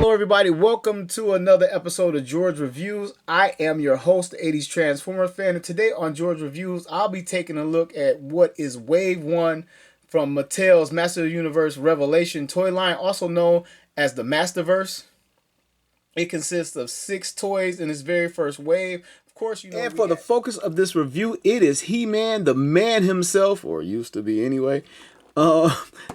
Hello everybody, welcome to another episode of George Reviews. I am your host, the 80s Transformer fan, and today on George Reviews, I'll be taking a look at what is Wave 1 from Mattel's Master of the Universe Revelation toy line, also known as the Masterverse. It consists of 6 toys in its very first wave. Of course, you know. And for the focus of this review, it is He-Man, the man himself, or used to be anyway.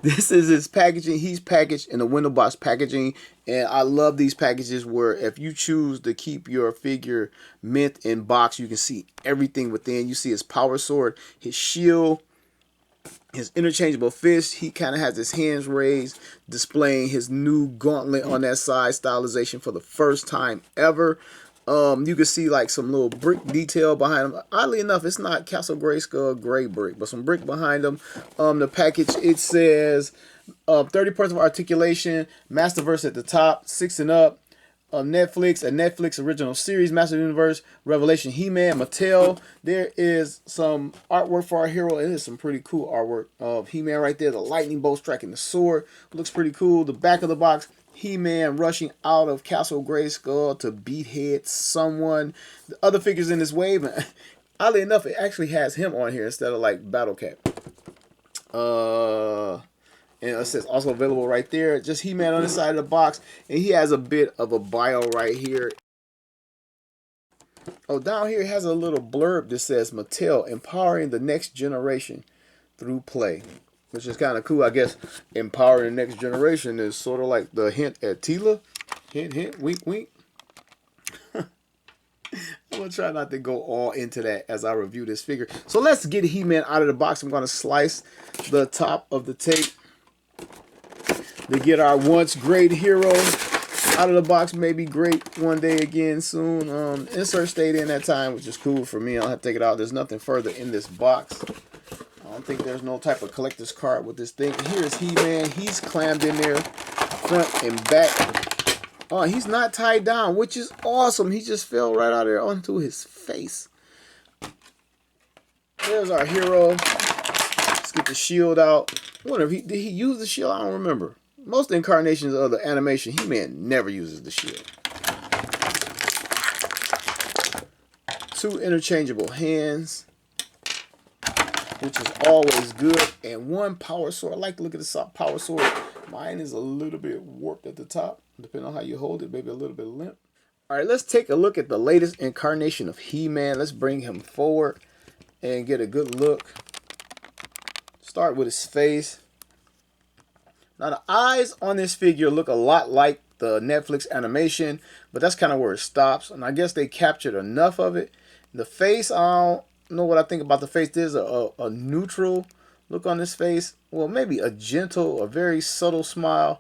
This is his packaging. He's packaged in a window box packaging, and I love these packages where if you choose to keep your figure mint in box, you can see everything within. You see his power sword, his shield, his interchangeable fist. He kind of has his hands raised, displaying his new gauntlet on that side stylization for the first time ever. You can see like some little brick detail behind him. Oddly enough, it's not Castle Grayskull gray brick, but some brick behind him. The package, it says 30% of articulation, Masterverse at the top, 6 and up, Netflix, a Netflix original series, Master of the Universe, Revelation, He-Man, Mattel. There is some artwork for our hero. It is some pretty cool artwork of He-Man right there. The lightning bolt striking the sword looks pretty cool. The back of the box, He-Man rushing out of Castle Grayskull to behead someone. The other figures in this wave, oddly enough, it actually has him on here instead of like Battle Cat. And it says also available right there. Just He-Man on the side of the box. And he has a bit of a bio right here. Oh, down here it has a little blurb that says Mattel, empowering the next generation through play. Which is kind of cool. I guess empowering the next generation is sort of like the hint at Tila. Hint, hint, wink, wink. I'm going to try not to go all into that as I review this figure. So let's get He-Man out of the box. I'm going to slice the top of the tape to get our once great hero out of the box. Maybe great one day again soon. Insert stayed in that time, which is cool for me. I'll have to take it out. There's nothing further in this box. I don't think there's no type of collector's card with this thing. Here's He-Man. He's clammed in there front and back. Oh, he's not tied down, which is awesome. He just fell right out of there onto his face. There's our hero. Let's get the shield out. I wonder if did he use the shield? I don't remember. Most incarnations of the animation, He-Man never uses the shield. 2 interchangeable hands, which is always good, and 1 power sword. I like to look at the power sword. Mine is a little bit warped at the top, depending on how you hold it, maybe a little bit limp. All right, let's take a look at the latest incarnation of He-Man. Let's bring him forward and get a good look. Start with his face. Now, the eyes on this figure look a lot like the Netflix animation, but that's kind of where it stops, and I guess they captured enough of it. The face, I don't know what I think about the face. There's a neutral look on this face. Well, maybe a gentle, a very subtle smile,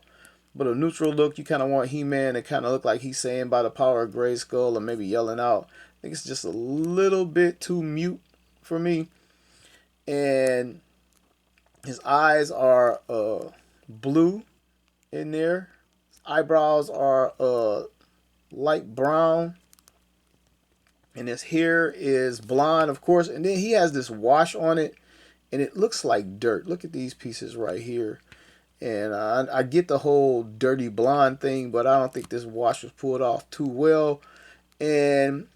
but a neutral look. You kind of want He-Man to kind of look like he's saying by the power of Grayskull, or maybe yelling out. I think it's just a little bit too mute for me. And his eyes are blue in there. His eyebrows are light brown. And his hair is blonde, of course. And then he has this wash on it, and it looks like dirt. Look at these pieces right here. And I get the whole dirty blonde thing, but I don't think this wash was pulled off too well. And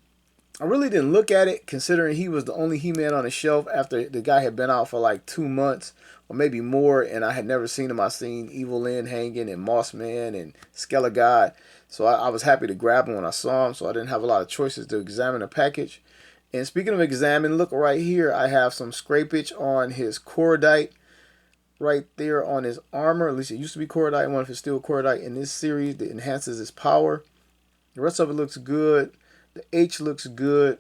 I really didn't look at it, considering he was the only He-Man on the shelf after the guy had been out for like 2 months or maybe more, and I had never seen him. I seen Evil Lynn hanging and Moss Man and Skelegod. So I was happy to grab him when I saw him, so I didn't have a lot of choices to examine the package. And speaking of examine, look right here. I have some scrapage on his cordite right there on his armor. At least it used to be cordite. I wonder if it's still cordite in this series that enhances his power. The rest of it looks good. The H looks good.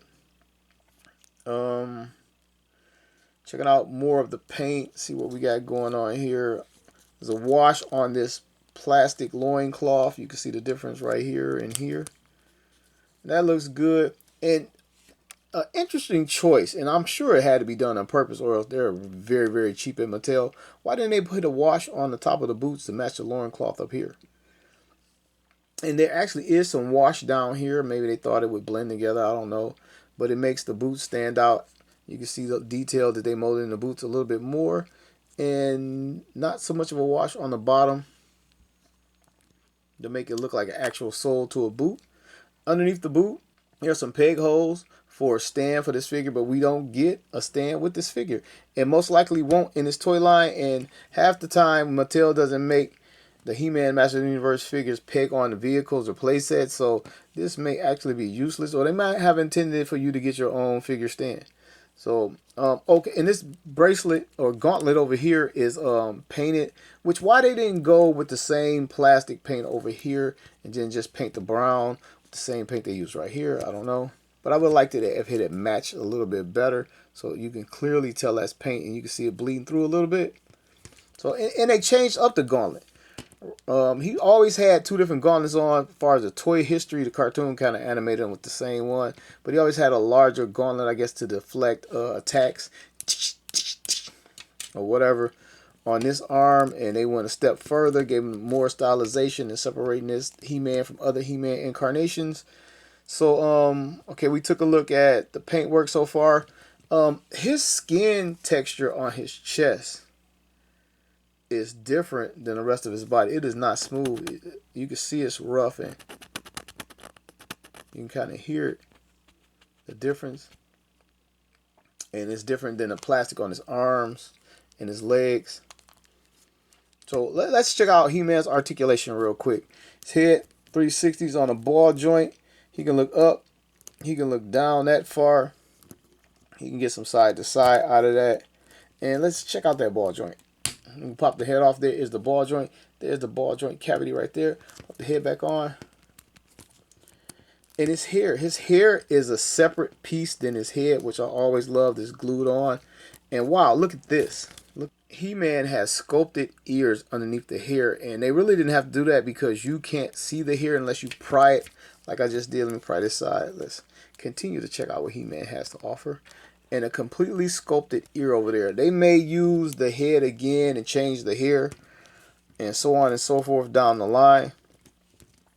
Checking out more of the paint. See what we got going on here. There's a wash on this plastic loincloth. You can see the difference right here and here. That looks good. And an interesting choice. And I'm sure it had to be done on purpose, or else they're very, very cheap at Mattel. Why didn't they put a wash on the top of the boots to match the loincloth up here? And there actually is some wash down here. Maybe they thought it would blend together. I don't know. But it makes the boots stand out. You can see the detail that they molded in the boots a little bit more. And not so much of a wash on the bottom. to make it look like an actual sole to a boot. Underneath the boot, there's some peg holes for a stand for this figure, but we don't get a stand with this figure, and most likely won't in this toy line. And half the time, Mattel doesn't make the He-Man Master of the Universe figures peg on the vehicles or playsets, so this may actually be useless, or they might have intended for you to get your own figure stand. So, okay, and this bracelet or gauntlet over here is painted, which why they didn't go with the same plastic paint over here and then just paint the brown with the same paint they used right here, I don't know. But I would like it if it had matched a little bit better, so you can clearly tell that's paint and you can see it bleeding through a little bit. So, and they changed up the gauntlet. He always had two different gauntlets on. As far as the toy history, the cartoon kind of animated him with the same one, but he always had a larger gauntlet, I guess, to deflect attacks or whatever on this arm. And they went a step further, gave him more stylization and separating this He-Man from other He-Man incarnations. So okay, we took a look at the paintwork so far. His skin texture on his chest is different than the rest of his body. It is not smooth. You can see it's rough, and you can kind of hear it, the difference. And it's different than the plastic on his arms and his legs. So let's check out He-Man's articulation real quick. His head 360s on a ball joint. He can look up. He can look down that far. He can get some side to side out of that. And let's check out that ball joint. We pop the head off. There is the ball joint. There's the ball joint cavity right there. Put the head back on. And his hair. His hair is a separate piece than his head, which I always loved. Is glued on. And wow, look at this. Look, He-Man has sculpted ears underneath the hair, and they really didn't have to do that because you can't see the hair unless you pry it, like I just did. Let me pry this side. Let's continue to check out what He-Man has to offer. And a completely sculpted ear over there. They may use the head again and change the hair and so on and so forth down the line,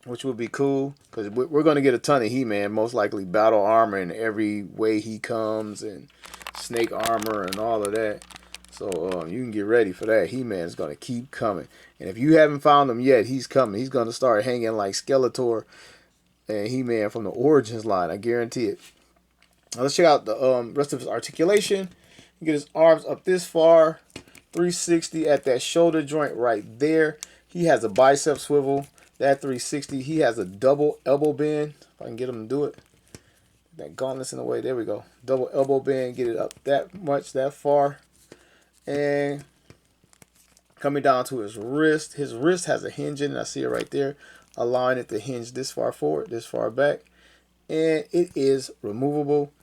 which would be cool because we're going to get a ton of He-Man, most likely battle armor in every way he comes and snake armor and all of that. So you can get ready for that. He-Man is going to keep coming. And if you haven't found him yet, he's coming. He's going to start hanging like Skeletor and He-Man from the Origins line. I guarantee it. Now let's check out the rest of his articulation. You get his arms up this far, 360 at that shoulder joint right there. He has a bicep swivel, that 360. He has a double elbow bend. If I can get him to do it. That gauntlet's in the way. There we go. Double elbow bend. Get it up that much, that far. And coming down to his wrist. His wrist has a hinge in it. I see it right there. Allowing it to hinge this far forward, this far back. And it is removable.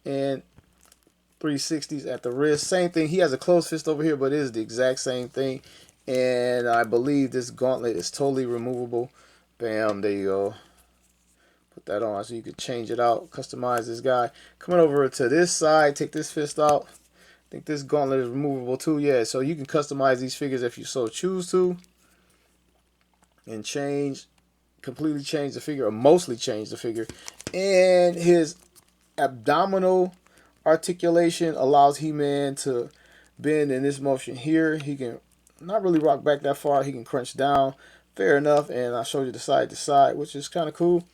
And 360s at the wrist. Same thing. He has a closed fist over here, but it is the exact same thing. And I believe this gauntlet is totally removable. Bam, there you go. Put that on so you can change it out, customize this guy. Coming over to this side, take this fist out. I think this gauntlet is removable too. Yeah, so you can customize these figures if you so choose to. And completely change the figure, or mostly change the figure. And his abdominal articulation allows He-Man to bend in this motion here. He can not really rock back that far. He can crunch down. Fair enough. And I showed you the side to side, which is kind of cool.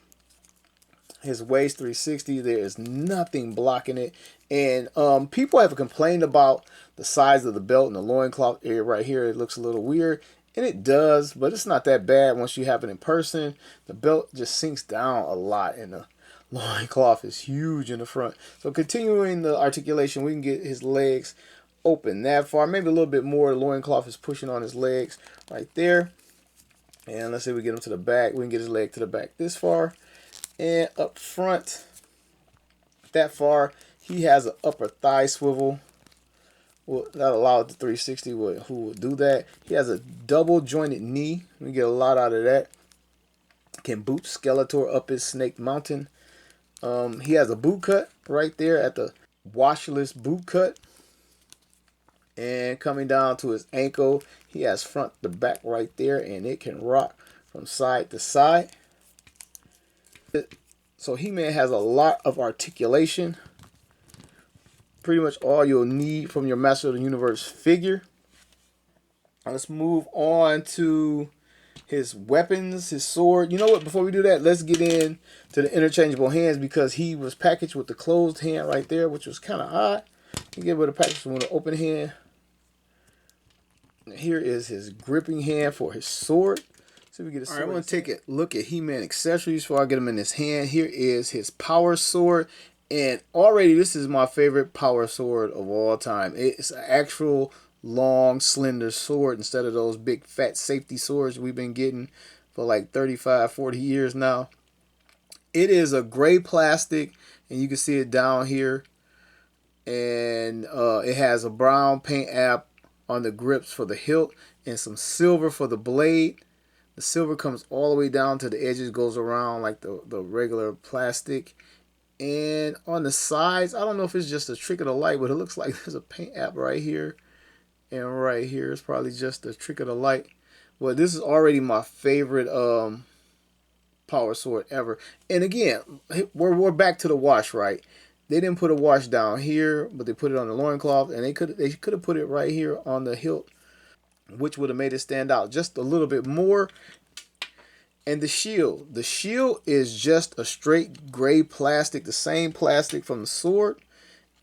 His waist 360, there is nothing blocking it. And people have complained about the size of the belt and the loincloth area right here. It looks a little weird. And it does, but it's not that bad once you have it in person. The belt just sinks down a lot, and the loincloth is huge in the front. So continuing the articulation, we can get his legs open that far. Maybe a little bit more. The loincloth is pushing on his legs right there. And let's say we get him to the back. We can get his leg to the back this far. And up front, that far, he has an upper thigh swivel. Well, that allowed the 360 who would do that. He has a double jointed knee. We get a lot out of that. Can boot Skeletor up his Snake Mountain. He has a boot cut right there at the washless boot cut. And coming down to his ankle, he has front to back right there, and it can rock from side to side. So He-Man has a lot of articulation. Pretty much all you'll need from your Master of the Universe figure. Now let's move on to his weapons, his sword. You know what? Before we do that, let's get in to the interchangeable hands because he was packaged with the closed hand right there, which was kind of odd. You get with a package with an open hand. Here is his gripping hand for his sword. So we get a sword. All right, I'm going to take a look at He-Man accessories before I get him in his hand. Here is his power sword. And already this is my favorite power sword of all time. It's an actual long, slender sword instead of those big, fat safety swords we've been getting for like 35, 40 years now. It is a gray plastic, and you can see it down here. And it has a brown paint app on the grips for the hilt and some silver for the blade. The silver comes all the way down to the edges, goes around like the regular plastic. And on the sides, I don't know if it's just a trick of the light, but it looks like there's a paint app right here and right here. It's probably just a trick of the light. Well, this is already my favorite power sword ever. And again, we're back to the wash, right? They didn't put a wash down here, but they put it on the loincloth, and they could have put it right here on the hilt, which would have made it stand out just a little bit more. And the shield is just a straight gray plastic, the same plastic from the sword.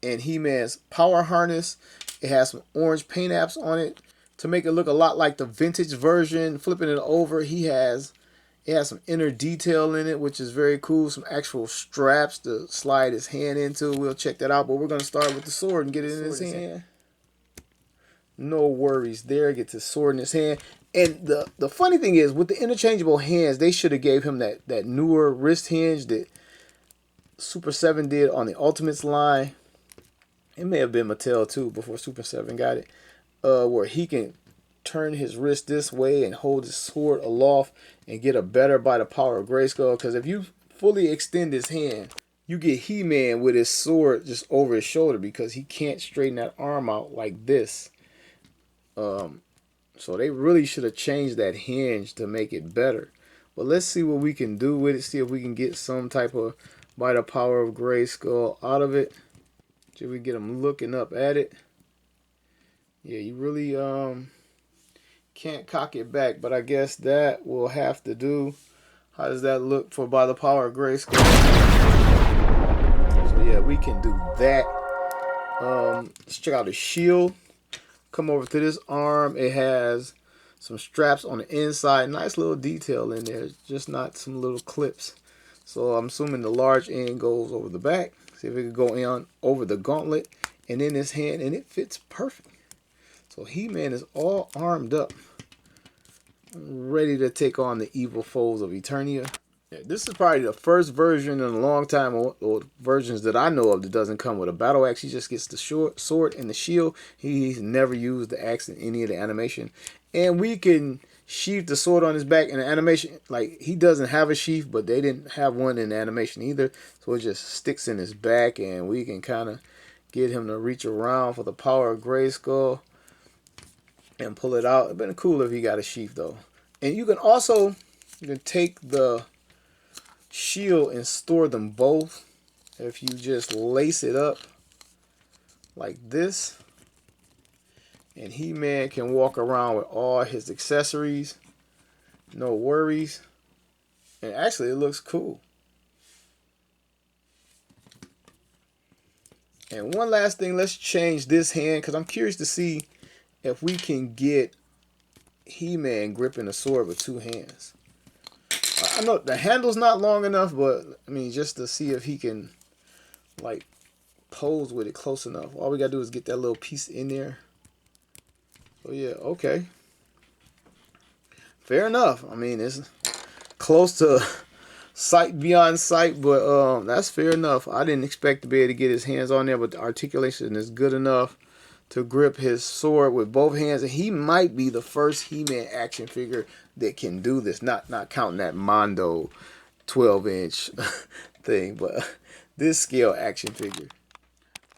And He-Man's power harness, it has some orange paint apps on it to make it look a lot like the vintage version. Flipping it over, it has some inner detail in it, which is very cool. Some actual straps to slide his hand into. We'll check that out, but we're going to start with the sword and get it in his hand. No worries there. Gets his sword in his hand. And the funny thing is, with the interchangeable hands, they should have gave him that newer wrist hinge that Super 7 did on the Ultimates line. It may have been Mattel too before Super 7 got it. Where he can turn his wrist this way and hold his sword aloft and get a better by the power of Grayskull. Because if you fully extend his hand, you get He-Man with his sword just over his shoulder because he can't straighten that arm out like this. So they really should have changed that hinge to make it better. But let's see what we can do with it. See if we can get some type of by the power of Grayskull out of it. Should we get him looking up at it? Yeah, you really can't cock it back, but I guess that will have to do. How does that look for by the power of Grayskull? So yeah, we can do that. Let's check out the shield. Come over to this arm. It has some straps on the inside. Nice little detail in there. Just not some little clips. So I'm assuming the large end goes over the back. See if it could go in over the gauntlet and in his hand, and it fits perfect. So He-Man is all armed up, ready to take on the evil foes of Eternia. Yeah, this is probably the first version in a long time, or versions that I know of, that doesn't come with a battle axe. He just gets the short sword and the shield. He's never used the axe in any of the animation. And we can sheath the sword on his back in the animation. Like, he doesn't have a sheath, but they didn't have one in the animation either. So it just sticks in his back, and we can kind of get him to reach around for the power of Grayskull and pull it out. It'd been cool if he got a sheath, though. And you can also take the shield and store them both if you just lace it up like this, and He-Man can walk around with all his accessories, no worries. And actually it looks cool. And one last thing, let's change this hand because I'm curious to see if we can get He-Man gripping the sword with two hands. I know the handle's not long enough, but I mean, just to see if he can like pose with it close enough. All we gotta do is get that little piece in there. So yeah, okay. Fair enough. I mean, it's close to sight beyond sight, but that's fair enough. I didn't expect to be able to get his hands on there, but the articulation is good enough to grip his sword with both hands, and he might be the first He-Man action figure that can do this. Not counting that Mondo 12-inch thing, but this scale action figure.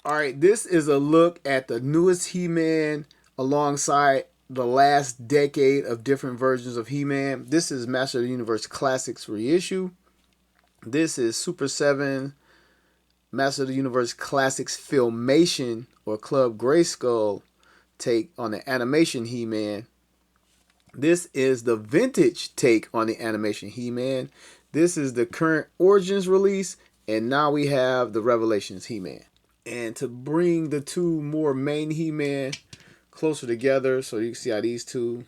All right, this is a look at the newest He-Man alongside the last decade of different versions of He-Man. This is Master of the Universe Classics reissue. This is Super 7 Master of the Universe Classics Filmation or Club Grayskull take on the animation He-Man. This is the vintage take on the animation He-Man. This is the current Origins release, and now we have the Revelations He-Man. And to bring the two more main He-Man closer together so you can see how these two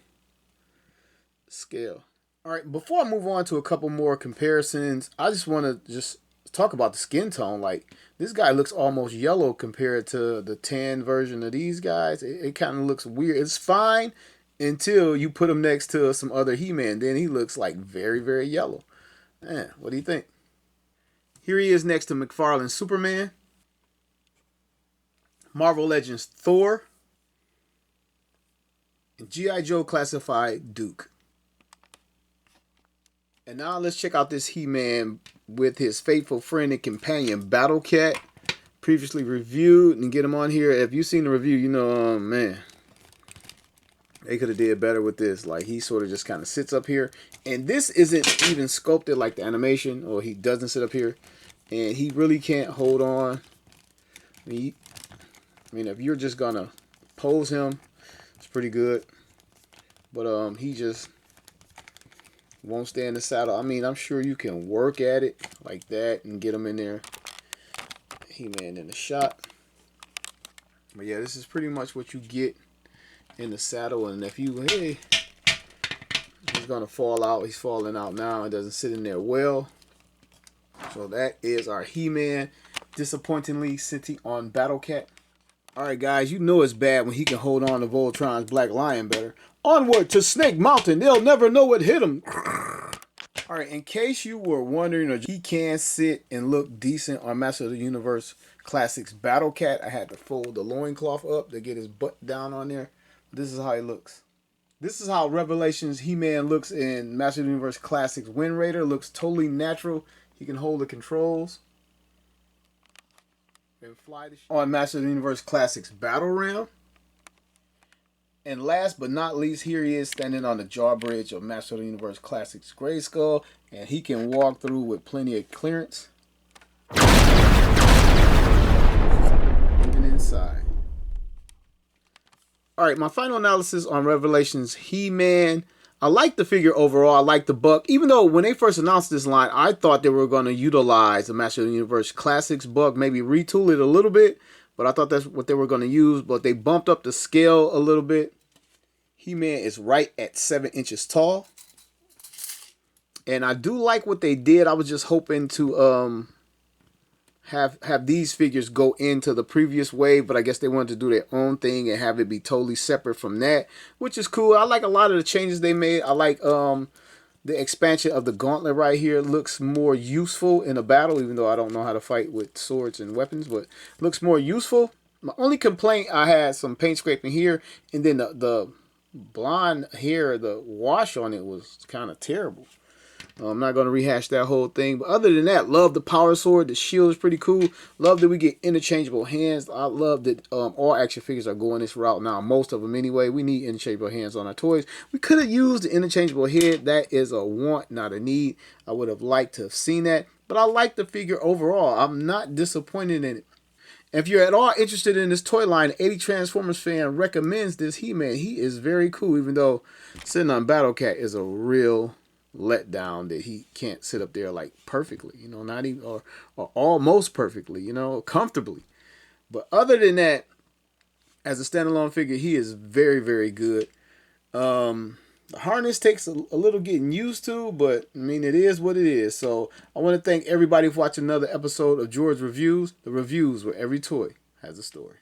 scale. All right, before I move on to a couple more comparisons, I just want to just talk about the skin tone. Like, this guy looks almost yellow compared to the tan version of these guys. It kind of looks weird. It's fine until you put him next to some other He-Man. Then he looks like very, very yellow. Man, what do you think? Here he is next to McFarlane's Superman, Marvel Legends Thor, and G.I. Joe Classified Duke. And now let's check out this He-Man with his faithful friend and companion Battle Cat, previously reviewed, and get him on here. If you've seen the review, you know, man, they could have did better with this. Like, he sort of just kind of sits up here, and this isn't even sculpted like the animation, or he doesn't sit up here, and he really can't hold on. I mean, if you're just gonna pose him, it's pretty good, but he just won't stay in the saddle. I mean, I'm sure you can work at it like that and get him in there. He-Man in the shot. But yeah, this is pretty much what you get in the saddle. And if you, hey, he's going to fall out. He's falling out now. It doesn't sit in there well. So that is our He-Man disappointingly sitting on Battle Cat. Alright guys, you know it's bad when he can hold on to Voltron's Black Lion better. Onward to Snake Mountain. They'll never know what hit him. Alright, in case you were wondering, he can sit and look decent on Master of the Universe Classics Battle Cat. I had to fold the loincloth up to get his butt down on there. This is how he looks. This is how Revelations He-Man looks in Master of the Universe Classics Wind Raider. Looks totally natural. He can hold the controls and fly the on Master of the Universe Classics Battle Ram. And last but not least, here he is standing on the drawbridge of Master of the Universe Classics Grayskull, and he can walk through with plenty of clearance. Even inside. Alright, my final analysis on Revelations He-Man. I like the figure overall. I like the buck. Even though when they first announced this line, I thought they were going to utilize the Master of the Universe Classics buck, maybe retool it a little bit. But I thought that's what they were going to use. But they bumped up the scale a little bit. He-Man is right at 7 inches tall. And I do like what they did. I was just hoping to have these figures go into the previous wave, but I guess they wanted to do their own thing and have it be totally separate from that, which is cool. I like a lot of the changes they made. I like the expansion of the gauntlet right here. Looks more useful in a battle, even though I don't know how to fight with swords and weapons, but looks more useful. My only complaint, I had some paint scraping here, and then the blonde hair, the wash on it was kind of terrible. I'm not going to rehash that whole thing. But other than that, love the power sword. The shield is pretty cool. Love that we get interchangeable hands. I love that all action figures are going this route now. Most of them anyway. We need interchangeable hands on our toys. We could have used the interchangeable head. That is a want, not a need. I would have liked to have seen that. But I like the figure overall. I'm not disappointed in it. If you're at all interested in this toy line, 80 Transformers fan recommends this He-Man. He is very cool, even though sitting on Battle Cat is a real letdown that he can't sit up there like perfectly, you know, not even or almost perfectly, you know, comfortably. But other than that, as a standalone figure, he is very, very good. The harness takes a little getting used to, but I mean, it is what it is. So I want to thank everybody for watching another episode of George Reviews, the reviews where every toy has a story.